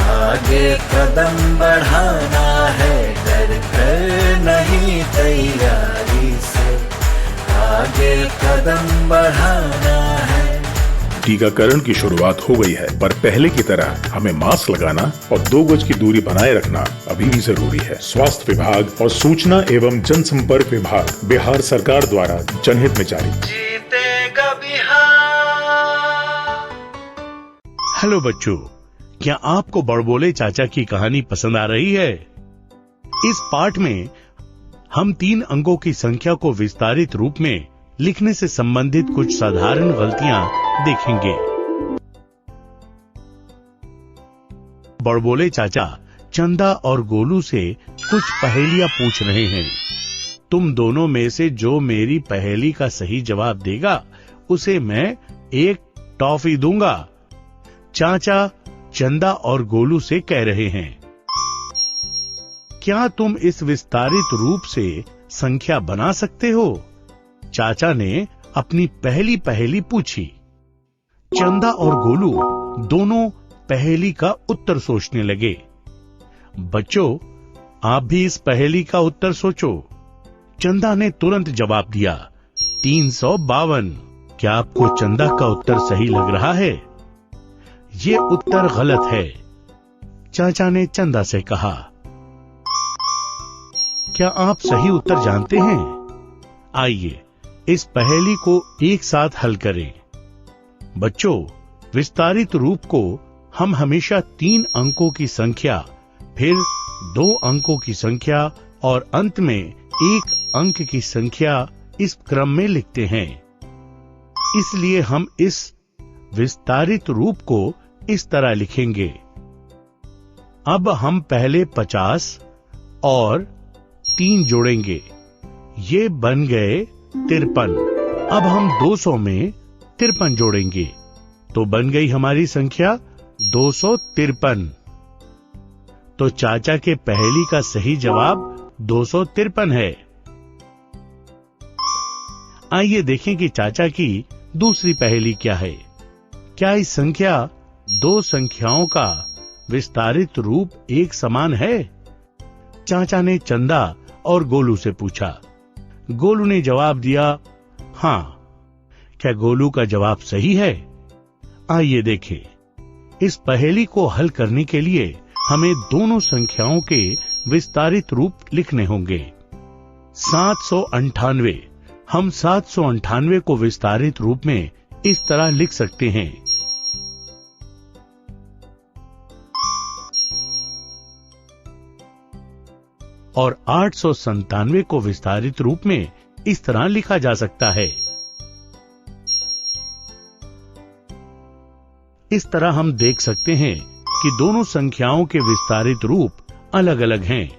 आगे कदम बढ़ाना है। डर कर नहीं तैयारी से आगे कदम बढ़ाना है। टीकाकरण की शुरुआत हो गई है, पर पहले की तरह हमें मास्क लगाना और 2 गज की दूरी बनाए रखना अभी भी जरूरी है। स्वास्थ्य विभाग और सूचना एवं जनसंपर्क विभाग बिहार सरकार द्वारा जनहित में जारी। जीतेगा बिहार। हेलो बच्चों, क्या आपको बड़बोले चाचा की कहानी पसंद आ रही है? इस पाठ में हम 3 अंकों की संख्या को विस्तारित रूप में लिखने से संबंधित कुछ साधारण गलतियां देखेंगे। बड़बोले चाचा चंदा और गोलू से कुछ पहेलियां पूछ रहे हैं। तुम दोनों में से जो मेरी पहेली का सही जवाब देगा उसे मैं 1 टॉफी दूंगा। चाचा चंदा और गोलू से कह रहे हैं, क्या तुम इस विस्तारित रूप से संख्या बना सकते हो? चाचा ने अपनी पहली पहेली पूछी। चंदा और गोलू दोनों पहेली का उत्तर सोचने लगे। बच्चों, आप भी इस पहेली का उत्तर सोचो। चंदा ने तुरंत जवाब दिया, 352। क्या आपको चंदा का उत्तर सही लग रहा है? ये उत्तर गलत है। चाचा ने चंदा से कहा, क्या आप सही उत्तर जानते हैं? आइए इस पहेली को एक साथ हल करें। बच्चों, विस्तारित रूप को हम हमेशा 3 अंकों की संख्या, फिर 2 अंकों की संख्या और अंत में 1 अंक की संख्या इस क्रम में लिखते हैं। इसलिए हम इस विस्तारित रूप को इस तरह लिखेंगे। अब हम पहले 50 और 3 जोड़ेंगे, ये बन गए 53। अब हम 200 में 53 जोड़ेंगे तो बन गई हमारी संख्या 253। तो चाचा के पहेली का सही जवाब 253 है। आइए देखें कि चाचा की दूसरी पहेली क्या है। क्या इस संख्या 2 संख्याओं का विस्तारित रूप एक समान है? चाचा ने चंदा और गोलू से पूछा। गोलू ने जवाब दिया, हां। क्या गोलू का जवाब सही है? आइए देखें। इस पहेली को हल करने के लिए हमें दोनों संख्याओं के विस्तारित रूप लिखने होंगे। 798। हम 798 को विस्तारित रूप में इस तरह लिख सकते हैं। और 897 को विस्तारित रूप में इस तरह लिखा जा सकता है। इस तरह हम देख सकते हैं कि दोनों संख्याओं के विस्तारित रूप अलग अलग हैं।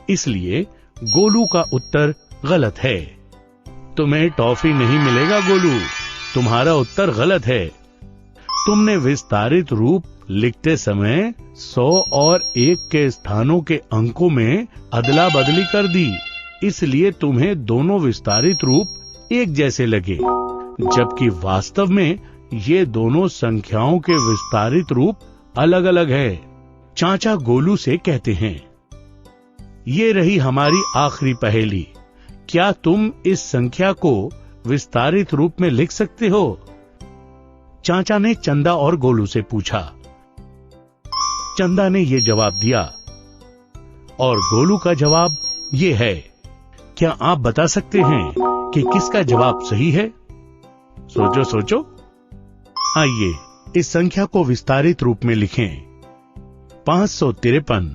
इसलिए गोलू का उत्तर गलत है। तुम्हें टॉफी नहीं मिलेगा गोलू, तुम्हारा उत्तर गलत है। तुमने विस्तारित रूप लिखते समय 100 और 1 के स्थानों के अंकों में अदला बदली कर दी, इसलिए तुम्हें दोनों विस्तारित रूप एक जैसे लगे, जबकि वास्तव में ये दोनों संख्याओं के विस्तारित रूप अलग अलग है। चाचा गोलू से कहते हैं, ये रही हमारी आखिरी पहेली। क्या तुम इस संख्या को विस्तारित रूप में लिख सकते हो? चाचा ने चंदा और गोलू से पूछा। चंदा ने ये जवाब दिया और गोलू का जवाब ये है। क्या आप बता सकते हैं कि किसका जवाब सही है? सोचो सोचो। आइए इस संख्या को विस्तारित रूप में लिखें। 553।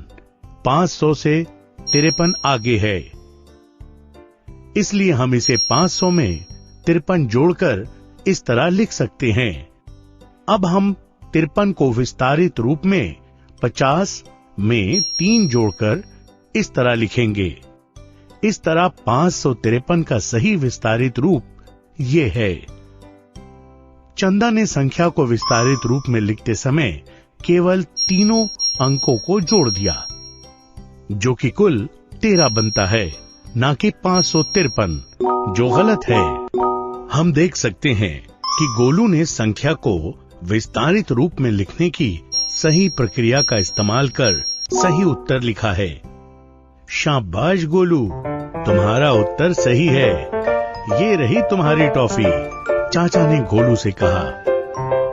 500 से 53 आगे है, इसलिए हम इसे 500 में 53 जोड़कर इस तरह लिख सकते हैं। अब हम 53 को विस्तारित रूप में 50 में 3 जोड़कर इस तरह लिखेंगे। इस तरह 553 का सही विस्तारित रूप ये है। चंदा ने संख्या को विस्तारित रूप में लिखते समय केवल तीनों अंकों को जोड़ दिया, जो कि कुल 13 बनता है, ना कि 553, जो गलत है। हम देख सकते हैं कि गोलू ने संख्या को विस्तारित रूप में लिखने की सही प्रक्रिया का इस्तेमाल कर सही उत्तर लिखा है। शाबाश गोलू, तुम्हारा उत्तर सही है। ये रही तुम्हारी टॉफी। चाचा ने गोलू से कहा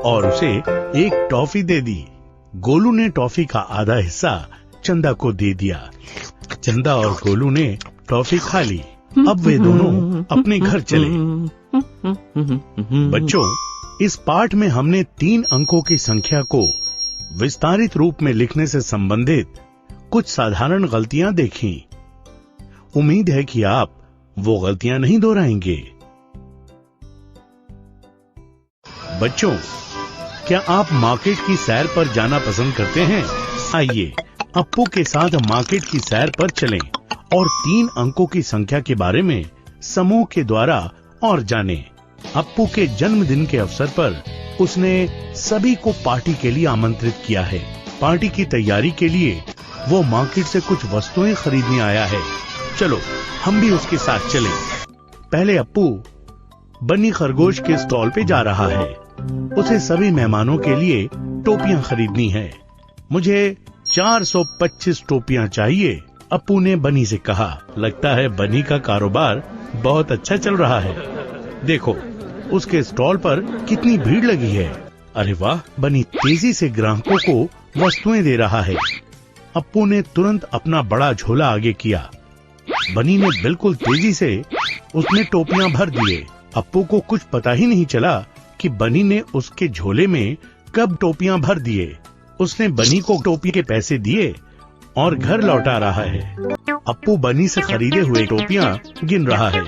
और उसे एक टॉफी दे दी। गोलू ने टॉफी का आधा हिस्सा चंदा को दे दिया। चंदा और गोलू ने टॉफी खा ली। अब वे दोनों अपने घर चले। बच्चों, इस पाठ में हमने 3 अंकों की संख्या को विस्तारित रूप में लिखने से संबंधित कुछ साधारण गलतियां देखी। उम्मीद है कि आप वो गलतियां नहीं दोहराएंगे। बच्चों, क्या आप मार्केट की सैर पर जाना पसंद करते हैं? आइए अप्पू के साथ मार्केट की सैर पर चलें और 3 अंकों की संख्या के बारे में समूह के द्वारा और जानें। अप्पू के जन्मदिन के अवसर पर उसने सभी को पार्टी के लिए आमंत्रित किया है। पार्टी की तैयारी के लिए वो मार्केट से कुछ वस्तुएं खरीदने आया है। चलो हम भी उसके साथ चलें। पहले अप्पू बनी खरगोश के स्टॉल पे जा रहा है। उसे सभी मेहमानों के लिए टोपियां खरीदनी है। मुझे 425 टोपियां चाहिए, अप्पू ने बनी से कहा। लगता है बनी का कारोबार बहुत अच्छा चल रहा है। देखो उसके स्टॉल पर कितनी भीड़ लगी है। अरे वाह, बनी तेजी से ग्राहकों को वस्तुएं दे रहा है। अप्पू ने तुरंत अपना बड़ा झोला आगे किया। बनी ने बिल्कुल तेजी से उसमें टोपियां भर दिए। अप्पू को कुछ पता ही नहीं चला कि बनी ने उसके झोले में कब टोपियां भर दिए। उसने बनी को टोपी के पैसे दिए और घर लौटा रहा है। अप्पू बनी से खरीदे हुए टोपियां गिन रहा है।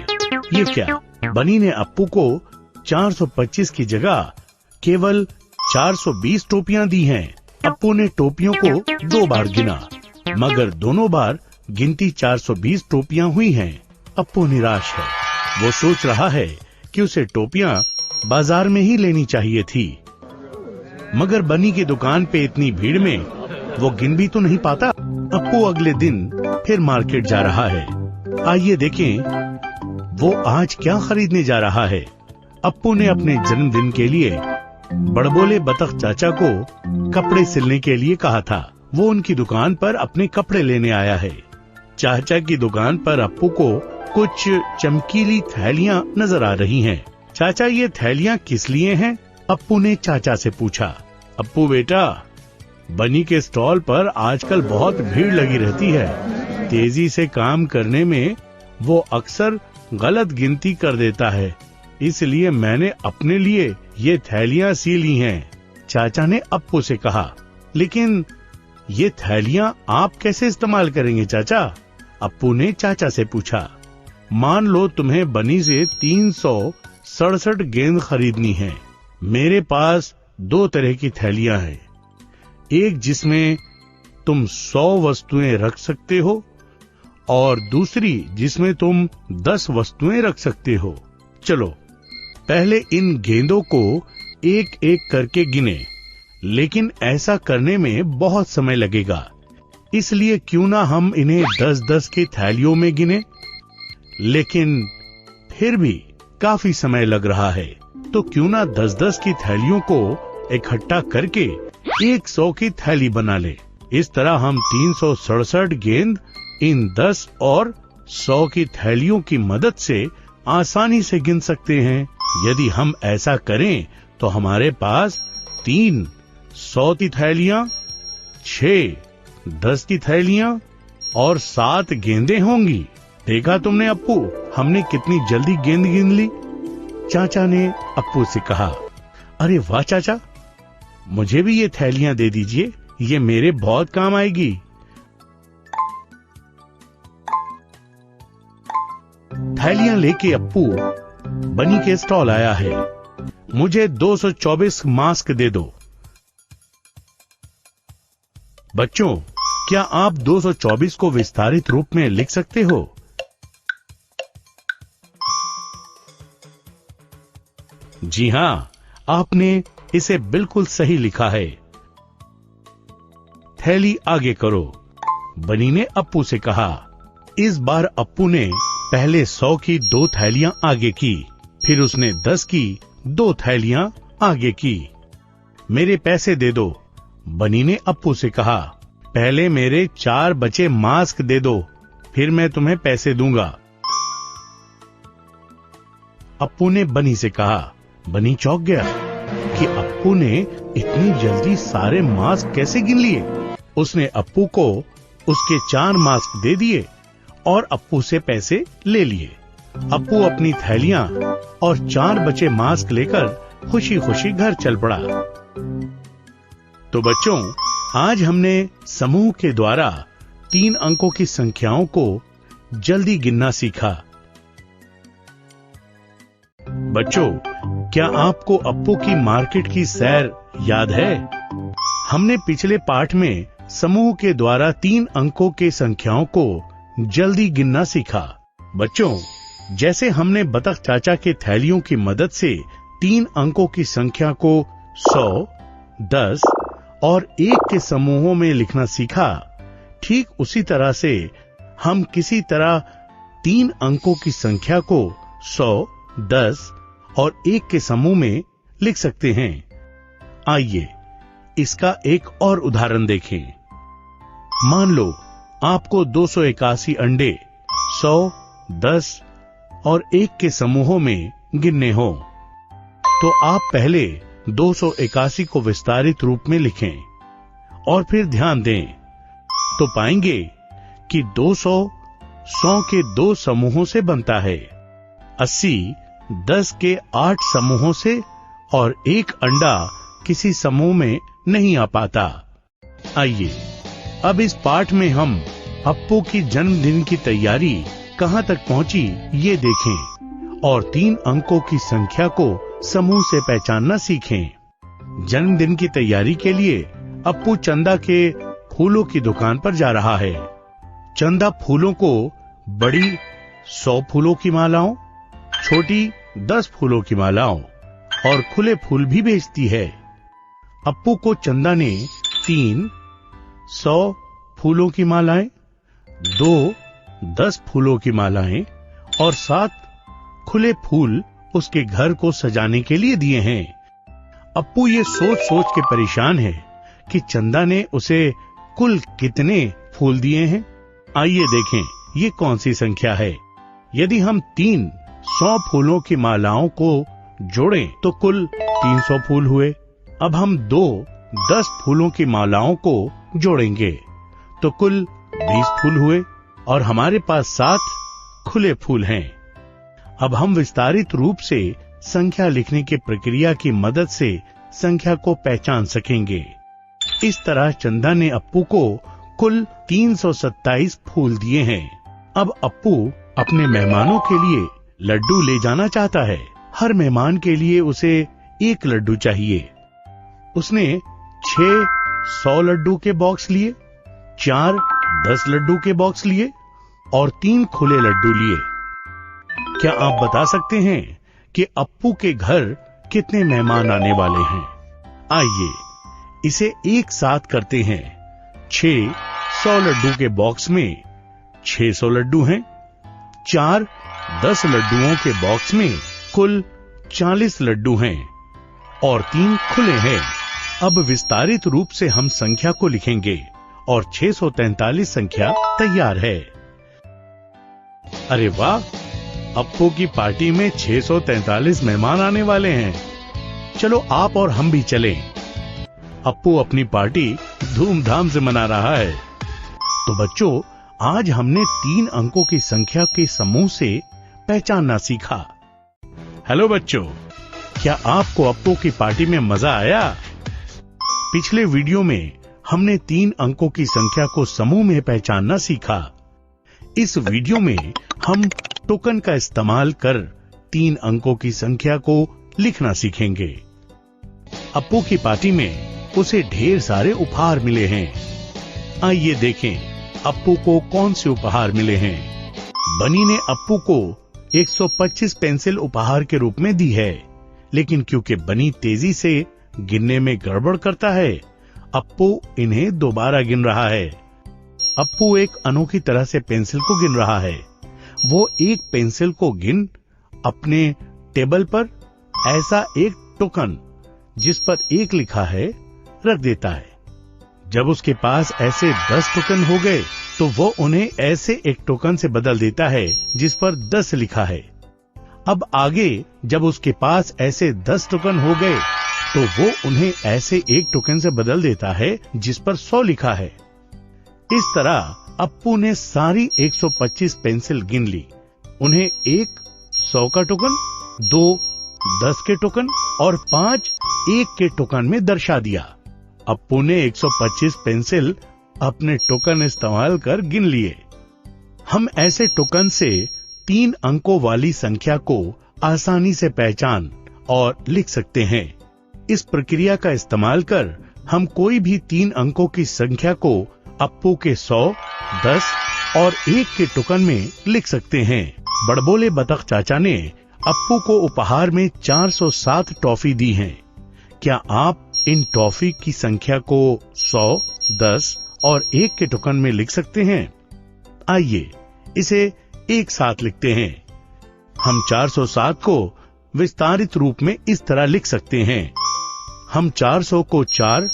ये क्या? बनी ने अप्पू को 425 की जगह केवल 420 टोपियां दी हैं। अप्पू ने टोपियों को 2 बार गिना, मगर दोनों बार गिनती 420 टोपियां हुई हैं। अप्पू निराश है। वो सोच रहा है कि उसे टोपियां बाजार में ही लेनी चाहिए थी, मगर बनी की दुकान पे इतनी भीड़ में वो गिन भी तो नहीं पाता। अप्पू अगले दिन फिर मार्केट जा रहा है। आइए देखें वो आज क्या खरीदने जा रहा है। अप्पू ने अपने जन्मदिन के लिए बड़बोले बतख चाचा को कपड़े सिलने के लिए कहा था। वो उनकी दुकान पर अपने कपड़े लेने आया है। चाचा की दुकान पर अप्पू को कुछ चमकीली थैलियां नजर आ रही हैं। चाचा, ये थैलियां किस लिए हैं? अप्पू ने चाचा से पूछा। अप्पू बेटा, बनी के स्टॉल पर आजकल बहुत भीड़ लगी रहती है। तेजी से काम करने में वो अक्सर गलत गिनती कर देता है, इसलिए मैंने अपने लिए ये थैलियां सी ली हैं। चाचा ने अप्पू से कहा। लेकिन ये थैलियां आप कैसे इस्तेमाल करेंगे चाचा? अप्पू ने चाचा से पूछा। मान लो तुम्हें बनी से 367 गेंद खरीदनी है। मेरे पास 2 तरह की थैलियां हैं। एक जिसमें तुम 100 वस्तुएं रख सकते हो और दूसरी जिसमें तुम 10 वस्तुएं रख सकते हो। चलो पहले इन गेंदों को एक एक करके गिने, लेकिन ऐसा करने में बहुत समय लगेगा, इसलिए क्यों ना हम इन्हें 10-10 की थैलियों में गिने। लेकिन फिर भी काफी समय लग रहा है, तो क्यों ना 10-10 की थैलियों को इकट्ठा करके 100 की थैली बना ले। इस तरह हम 367 गेंद इन 10 और 100 की थैलियों की मदद से आसानी से गिन सकते हैं। यदि हम ऐसा करें तो हमारे पास 3 100 की थैलियां, 6 10 की थैलियां और 7 गेंदें होंगी। देखा तुमने अप्पू, हमने कितनी जल्दी गेंद गिन ली। चाचा ने अप्पू से कहा, अरे वाह चाचा, मुझे भी ये थैलियां दे दीजिए, ये मेरे बहुत काम आएगी। थैलियां लेके अप्पू बनी के स्टॉल आया है। मुझे 224 मास्क दे दो। बच्चों, क्या आप 224 को विस्तारित रूप में लिख सकते हो? जी हाँ, आपने इसे बिल्कुल सही लिखा है। थैली आगे करो, बनी ने अप्पू से कहा। इस बार अप्पू ने पहले 100 की 2 थैलियां आगे की, फिर उसने 10 की 2 थैलियां आगे की। मेरे पैसे दे दो, बनी ने अप्पू से कहा। पहले मेरे 4 बचे मास्क दे दो, फिर मैं तुम्हें पैसे दूंगा। अप्पू ने बनी से कहा। बनी चौंक गया कि अप्पू ने इतनी जल्दी सारे मास्क कैसे गिन लिए। उसने अप्पू को उसके 4 मास्क दे दिए और अप्पू से पैसे ले लिए। अप्पू अपनी थैलियां और 4 बचे मास्क लेकर खुशी खुशी घर चल पड़ा। तो बच्चों, आज हमने समूह के द्वारा 3 अंकों की संख्याओं को जल्दी गिनना सीखा। बच्चों, क्या आपको अप्पू की मार्केट की सैर याद है? हमने पिछले पाठ में समूह के द्वारा 3 अंकों के संख्याओं को जल्दी गिनना सीखा। बच्चों, जैसे हमने बतख चाचा के थैलियों की मदद से 3 अंकों की संख्या को 100, 10 और 1 के समूहों में लिखना सीखा, ठीक उसी तरह से हम किसी तरह 3 अंकों की संख्या को 100, 10 और 1 के समूह में लिख सकते हैं। आइए इसका एक और उदाहरण देखें। मान लो आपको 281 अंडे 100, 10 और 1 के समूहों में गिनने हो, तो आप पहले 281 को विस्तारित रूप में लिखें और फिर ध्यान दें तो पाएंगे कि 200 100 के 2 समूहों से बनता है, 80 10 के 8 समूहों से और 1 अंडा किसी समूह में नहीं आ पाता। आइए अब इस पाठ में हम अप्पू की जन्मदिन की तैयारी कहां तक पहुंची ये देखें और 3 अंकों की संख्या को समूह से पहचानना सीखें। जन्मदिन की तैयारी के लिए अप्पू चंदा के फूलों की दुकान पर जा रहा है। चंदा फूलों को बड़ी 100 फूलों की मालाओं, छोटी 10 फूलों की मालाओं और खुले फूल भी बेचती है। अप्पू को चंदा ने 3 100 फूलों की मालाएं, 2 10 फूलों की मालाएं और 7 खुले फूल उसके घर को सजाने के लिए दिए हैं। अप्पू ये सोच सोच के परेशान है कि चंदा ने उसे कुल कितने फूल दिए हैं। आइए देखें ये कौन सी संख्या है। यदि हम 3 100 फूलों की मालाओं को जोड़ें तो कुल 300 फूल हुए। अब हम 2 10 फूलों की मालाओं को जोड़ेंगे तो कुल 20 फूल हुए और हमारे पास 7 खुले फूल हैं। अब हम विस्तारित रूप से संख्या लिखने की प्रक्रिया की मदद से संख्या को पहचान सकेंगे। इस तरह चंदा ने अप्पू को कुल 327 फूल दिए हैं। अब अप्पू अपने मेहमानों के लिए लड्डू ले जाना चाहता है। हर मेहमान के लिए उसे 1 लड्डू चाहिए। उसने 6 100 लड्डू के बॉक्स लिए, 4 10 लड्डू के बॉक्स लिए और 3 खुले लड्डू लिए। क्या आप बता सकते हैं कि अप्पू के घर कितने मेहमान आने वाले हैं? आइए इसे एक साथ करते हैं। 6 100 लड्डू के बॉक्स में 600 लड्डू हैं, 4 10 लड्डुओं के बॉक्स में कुल 40 लड्डू हैं और 3 खुले हैं। अब विस्तारित रूप से हम संख्या को लिखेंगे और 643 संख्या तैयार है। अरे वाह, अप्पू की पार्टी में 643 मेहमान आने वाले हैं। चलो आप और हम भी चलें। अप्पू अपनी पार्टी धूमधाम से मना रहा है। तो बच्चों, आज हमने 3 अंकों की संख्या के समूह से पहचानना सीखा। हेलो बच्चों, क्या आपको अप्पू की पार्टी में मजा आया? पिछले वीडियो में हमने 3 अंकों की संख्या को समूह में पहचानना सीखा। इस वीडियो में हम टोकन का इस्तेमाल कर 3 अंकों की संख्या को लिखना सीखेंगे। अप्पू की पार्टी में उसे ढेर सारे उपहार मिले हैं। आइए देखें अप्पू को कौन से उपहार मिले हैं। बनी ने अप्पू को 125 पेंसिल उपहार के रूप में दी है, लेकिन क्योंकि बनी तेजी से गिनने में गड़बड़ करता है, अप्पू इन्हें दोबारा गिन रहा है। अप्पू एक अनोखी तरह से पेंसिल को गिन रहा है। वो एक पेंसिल को गिन अपने टेबल पर ऐसा एक टोकन जिस पर 1 लिखा है रख देता है। जब उसके पास ऐसे 10 टोकन हो गए तो वो उन्हें ऐसे एक टोकन से बदल देता है जिस पर 10 लिखा है। अब आगे जब उसके पास ऐसे 10 टोकन हो गए तो वो उन्हें ऐसे एक टोकन से बदल देता है जिस पर 100 लिखा है। इस तरह अप्पू ने सारी 125 पेंसिल गिन ली। उन्हें 1 100 का टोकन, 2 10 के टोकन और 5 1 के टोकन में दर्शा दिया। अप्पू ने 125 पेंसिल अपने टोकन इस्तेमाल कर गिन लिए। हम ऐसे टोकन से 3 अंकों वाली संख्या को आसानी से पहचान और लिख सकते हैं। इस प्रक्रिया का इस्तेमाल कर हम कोई भी 3 अंकों की संख्या को अप्पू के 100, 10 और 1 के टोकन में लिख सकते हैं। बड़बोले बतख चाचा ने अप्पू को उपहार में 407 टॉफी दी हैं। क्या आप इन टॉफी की संख्या को 100, 10 और 1 के टोकन में लिख सकते हैं? आइए इसे एक साथ लिखते हैं। हम 407 को विस्तारित रूप में इस तरह लिख सकते हैं। हम 400 को 4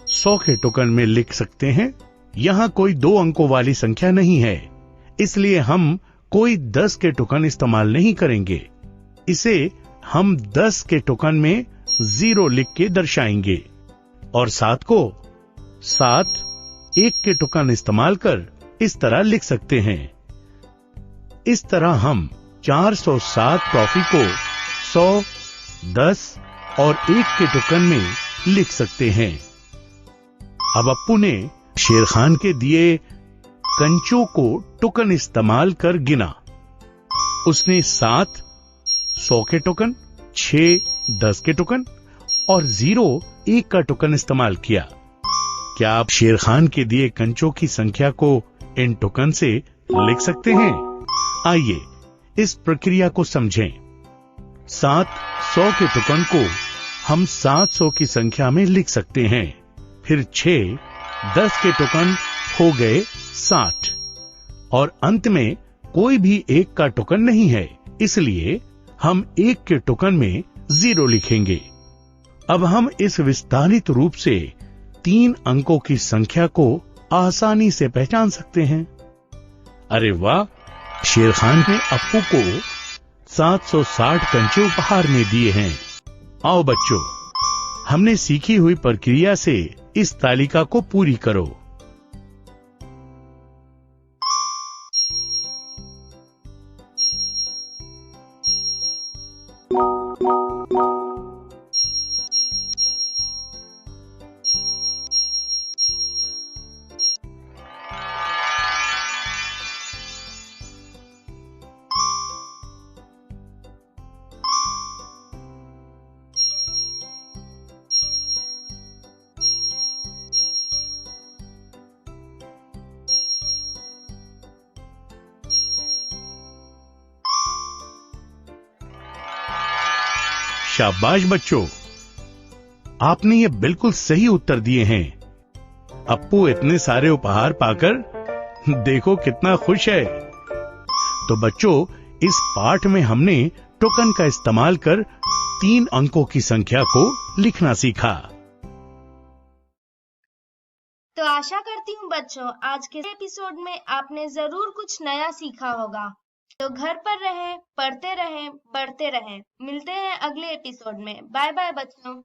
100 के टोकन में लिख सकते हैं। यहाँ कोई 2 अंकों वाली संख्या नहीं है, इसलिए हम कोई 10 के टोकन इस्तेमाल नहीं करेंगे। इसे हम 10 के टोकन में 0 लिख के दर्शाएंगे और 7 को 7 1 के टोकन इस्तेमाल कर इस तरह लिख सकते हैं। इस तरह हम 407 टॉफी को 100, 10 और 1 के टोकन में लिख सकते हैं। अब अप्पू ने शेर खान के दिए कंचों को टोकन इस्तेमाल कर गिना। उसने 7 100 के टोकन, 6 10 के टोकन और 0 1 का टोकन इस्तेमाल किया। क्या आप शेर खान के दिए कंचों की संख्या को इन टोकन से लिख सकते हैं? आइए इस प्रक्रिया को समझें। 7 100 के टोकन को हम 700 की संख्या में लिख सकते हैं। फिर 6 10 के टोकन हो गए 60 और अंत में कोई भी 1 का टोकन नहीं है, इसलिए हम 1 के टोकन में 0 लिखेंगे। अब हम इस विस्तारित रूप से 3 अंकों की संख्या को आसानी से पहचान सकते हैं। अरे वाह, शेर खान ने अप्पू को 760 कंचे उपहार में दिए हैं। आओ बच्चों, हमने सीखी हुई प्रक्रिया से इस तालिका को पूरी करो। शाबाश बच्चों, आपने ये बिल्कुल सही उत्तर दिए हैं। अप्पू इतने सारे उपहार पाकर देखो कितना खुश है। तो बच्चों, इस पाठ में हमने टोकन का इस्तेमाल कर 3 अंकों की संख्या को लिखना सीखा। तो आशा करती हूँ बच्चों आज के एपिसोड में आपने जरूर कुछ नया सीखा होगा। तो घर पर रहें, पढ़ते रहें, बढ़ते रहें। मिलते हैं अगले एपिसोड में। बाय बाय बच्चों।